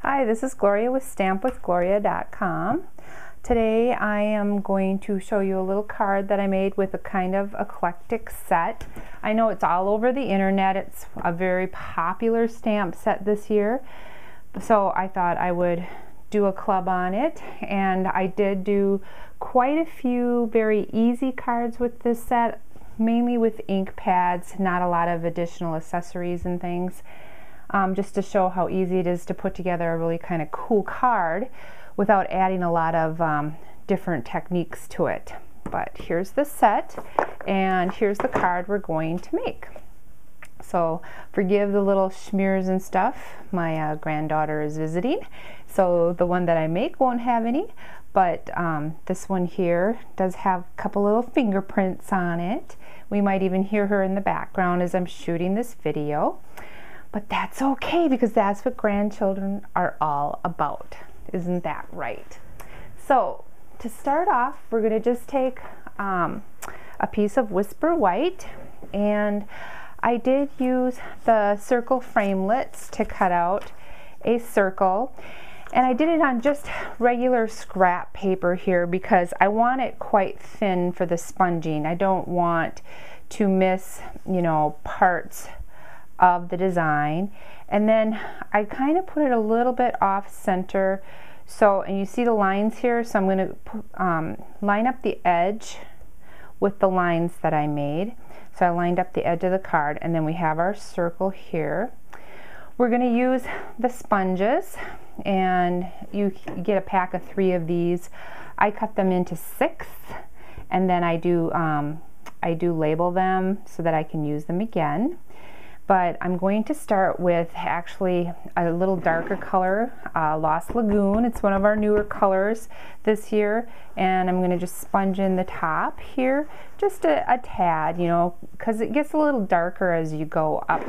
Hi, this is Gloria with stampwithgloria.com. Today I am going to show you a little card that I made with a kind of eclectic set. I know it's all over the internet. It's a very popular stamp set this year. So I thought I would do a club on it, and I did do quite a few very easy cards with this set, mainly with ink pads, not a lot of additional accessories and things. Just to show how easy it is to put together a really kind of cool card without adding a lot of different techniques to it. But here's the set, and here's the card we're going to make. So forgive the little smears and stuff. My granddaughter is visiting, so the one that I make won't have any, but this one here does have a couple little fingerprints on it. We might even hear her in the background as I'm shooting this video. But that's okay, because that's what grandchildren are all about. Isn't that right? So to start off, we're going to just take a piece of Whisper White, and I did use the circle framelits to cut out a circle, and I did it on just regular scrap paper here because I want it quite thin for the sponging. I don't want to miss, you know, parts of the design. And then I kind of put it a little bit off center, so, and you see the lines here, so I'm going to line up the edge with the lines that I made. So I lined up the edge of the card, and then we have our circle here. We're going to use the sponges, and you get a pack of 3 of these. I cut them into 6, and then I do label them so that I can use them again. But I'm going to start with actually a little darker color, Lost Lagoon. It's one of our newer colors this year, and I'm going to just sponge in the top here, just a tad, you know, because it gets a little darker as you go up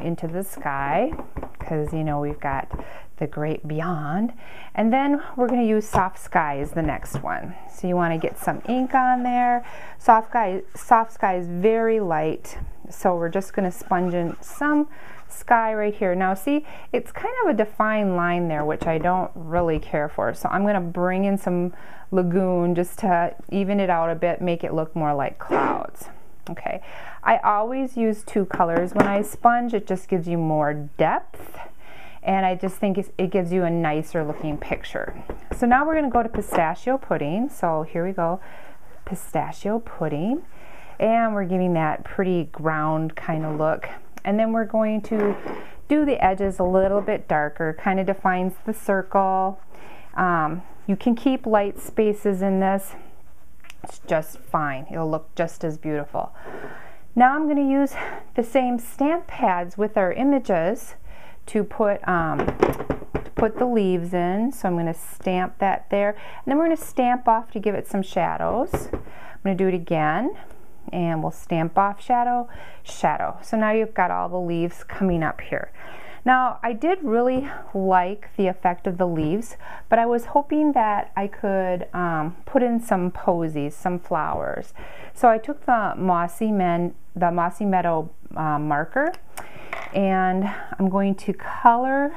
into the sky, because, you know, we've got the great beyond. And then we're going to use Soft Sky as the next one. So you want to get some ink on there. Soft Sky is very light, so we're just going to sponge in some sky right here. Now see, it's kind of a defined line there, which I don't really care for. So I'm going to bring in some Lagoon just to even it out a bit, make it look more like clouds. Okay, I always use 2 colors when I sponge. It just gives you more depth, and I just think it gives you a nicer looking picture. So now we're going to go to Pistachio Pudding. So here we go, Pistachio Pudding, and we're giving that pretty ground kind of look. And then we're going to do the edges a little bit darker, kind of defines the circle. You can keep light spaces in this. It's just fine. It'll look just as beautiful. Now I'm going to use the same stamp pads with our images to put the leaves in. So I'm going to stamp that there, and then we're going to stamp off to give it some shadows. I'm going to do it again, and we'll stamp off shadow, shadow. So now you've got all the leaves coming up here. Now I did really like the effect of the leaves, but I was hoping that I could put in some posies, some flowers. So I took the Mossy Meadow marker, and I'm going to color,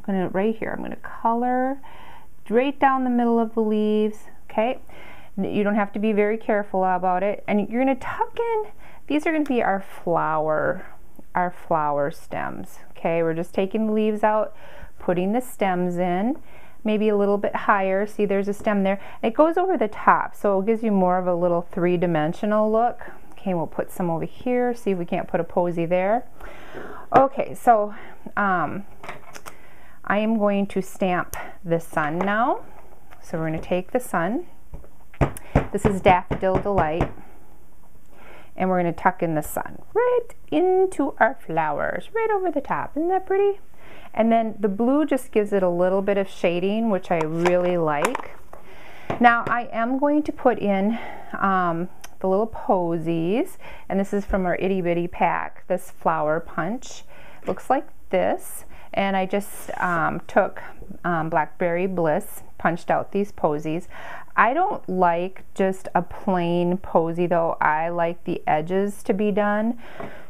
right here, I'm going to color right down the middle of the leaves. Okay, you don't have to be very careful about it, and you're going to tuck in, these are going to be our flower stems. Okay, we're just taking the leaves out, putting the stems in, maybe a little bit higher. See, there's a stem there. It goes over the top, so it gives you more of a little 3-dimensional look. Okay, we'll put some over here, see if we can't put a posy there. Okay, so I am going to stamp the sun now. So we're going to take the sun. This is Daffodil Delight. And we're going to tuck in the sun right into our flowers, right over the top. Isn't that pretty? And then the blue just gives it a little bit of shading, which I really like. Now I am going to put in the little posies, and this is from our Itty Bitty pack, this flower punch. Looks like this, and I just took Blackberry Bliss, punched out these posies. I don't like just a plain posy though. I like the edges to be done.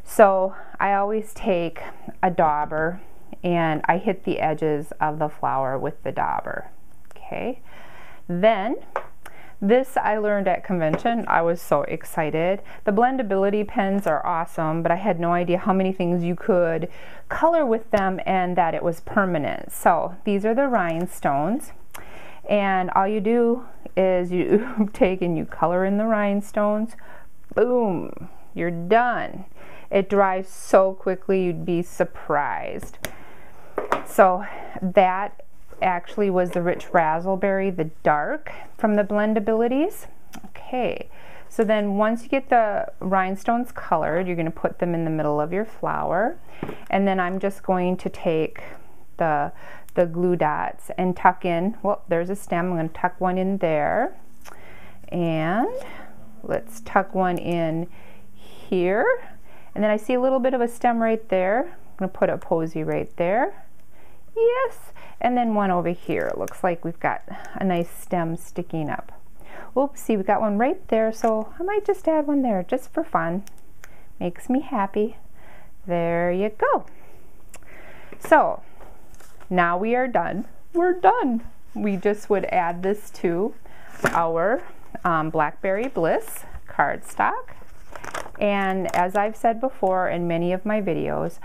So I always take a dauber and I hit the edges of the flower with the dauber. Okay, then this I learned at convention. I was so excited. The Blendability pens are awesome, but I had no idea how many things you could color with them and that it was permanent. So these are the rhinestones, and all you do is you take and you color in the rhinestones. Boom, you're done. It dries so quickly you'd be surprised. So that actually was the Rich Rassleberry, the dark, from the Blendabilities. Okay, so then once you get the rhinestones colored, you're going to put them in the middle of your flower, and then I'm just going to take the glue dots and tuck in, well, there's a stem, I'm going to tuck one in there, and let's tuck one in here, and then I see a little bit of a stem right there. I'm going to put a posy right there. Yes, and then one over here. It looks like we've got a nice stem sticking up. Oops, see, we got one right there, so I might just add one there just for fun. Makes me happy. There you go. So now we are done. We're done. We just would add this to our Blackberry Bliss cardstock. And as I've said before in many of my videos,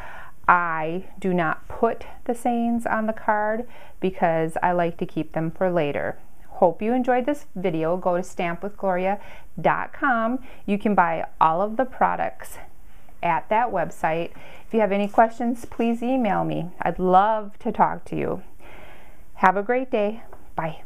I do not put the sayings on the card because I like to keep them for later. Hope you enjoyed this video. Go to stampwithgloria.com. You can buy all of the products at that website. If you have any questions, please email me. I'd love to talk to you. Have a great day. Bye.